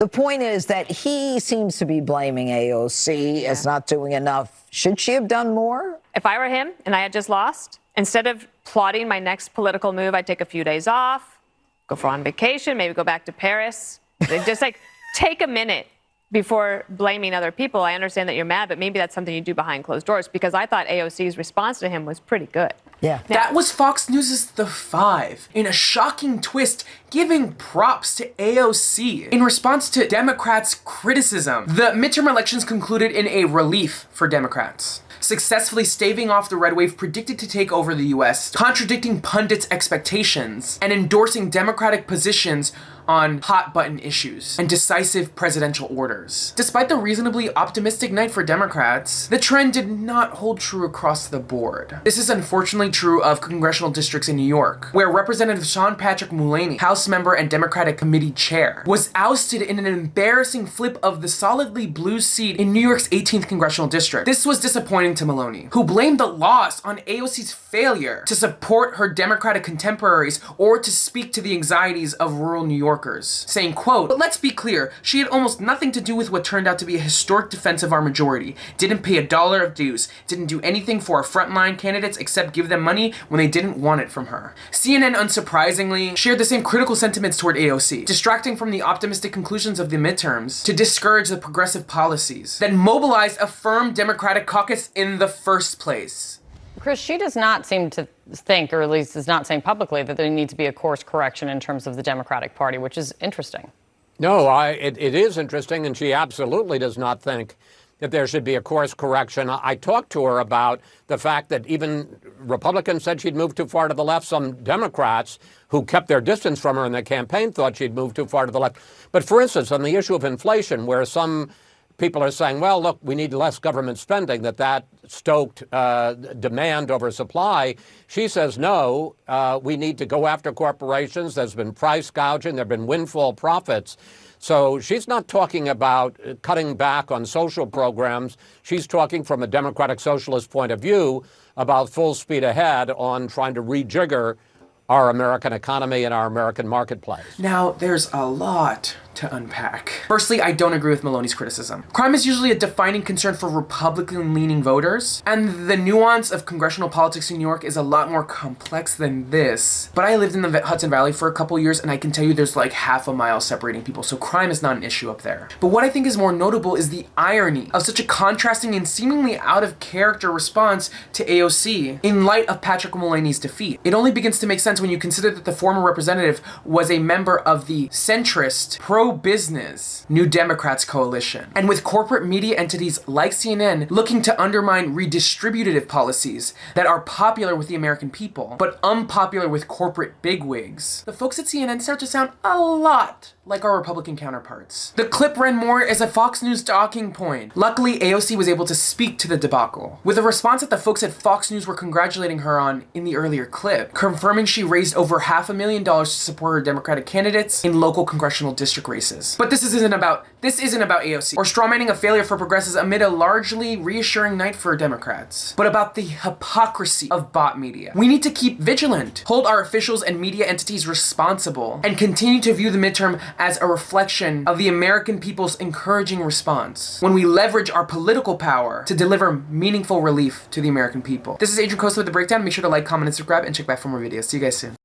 The point is that he seems to be blaming AOC as not doing enough. Should she have done more? If I were him and I had just lost, instead of plotting my next political move, I'd take a few days off, go on vacation, maybe go back to Paris. Just like take a minute before blaming other people. I understand that you're mad, but maybe that's something you do behind closed doors, because I thought AOC's response to him was pretty good. Yeah. That was Fox News' The Five, in a shocking twist, giving props to AOC in response to Democrats' criticism. The midterm elections concluded in a relief for Democrats, successfully staving off the red wave predicted to take over the US, contradicting pundits' expectations, and endorsing Democratic positions on hot-button issues and decisive presidential orders. Despite the reasonably optimistic night for Democrats, the trend did not hold true across the board. This is unfortunately true of congressional districts in New York, where Representative Sean Patrick Mulaney, House member and Democratic committee chair, was ousted in an embarrassing flip of the solidly blue seat in New York's 18th congressional district. This was disappointing to Mulaney, who blamed the loss on AOC's failure to support her Democratic contemporaries or to speak to the anxieties of rural New York, saying, quote, "But let's be clear, she had almost nothing to do with what turned out to be a historic defense of our majority, didn't pay $1 of dues, didn't do anything for our frontline candidates except give them money when they didn't want it from her." CNN, unsurprisingly, shared the same critical sentiments toward AOC, distracting from the optimistic conclusions of the midterms to discourage the progressive policies that mobilized a firm Democratic caucus in the first place. Chris, she does not seem to think, or at least is not saying publicly, that there needs to be a course correction in terms of the Democratic Party, which is interesting. No, it is interesting, and she absolutely does not think that there should be a course correction. I talked to her about the fact that even Republicans said she'd moved too far to the left. Some Democrats who kept their distance from her in the campaign thought she'd moved too far to the left. But for instance, on the issue of inflation, where some people are saying, well, look, we need less government spending, that stoked demand over supply. She says, no, we need to go after corporations. There's been price gouging. There have been windfall profits. So she's not talking about cutting back on social programs. She's talking from a democratic socialist point of view about full speed ahead on trying to rejigger our American economy and our American marketplace. Now, there's a lot to unpack. Firstly, I don't agree with Maloney's criticism. Crime is usually a defining concern for Republican-leaning voters, and the nuance of congressional politics in New York is a lot more complex than this. But I lived in the Hudson Valley for a couple years, and I can tell you there's like half a mile separating people, so crime is not an issue up there. But what I think is more notable is the irony of such a contrasting and seemingly out-of-character response to AOC in light of Patrick Mulaney's defeat. It only begins to make sense when you consider that the former representative was a member of the centrist, pro-business New Democrats coalition. And with corporate media entities like CNN looking to undermine redistributive policies that are popular with the American people, but unpopular with corporate bigwigs, the folks at CNN start to sound a lot like our Republican counterparts. The clip ran more as a Fox News talking point. Luckily, AOC was able to speak to the debacle, with a response that the folks at Fox News were congratulating her on in the earlier clip, confirming she raised over $500,000 to support her Democratic candidates in local congressional district races. But this isn't about AOC, or strawmanning a failure for progressives amid a largely reassuring night for Democrats, but about the hypocrisy of bot media. We need to keep vigilant, hold our officials and media entities responsible, and continue to view the midterm as a reflection of the American people's encouraging response when we leverage our political power to deliver meaningful relief to the American people. This is Adrian Costa with The Breakdown. Make sure to like, comment, and subscribe, and check back for more videos. See you guys soon.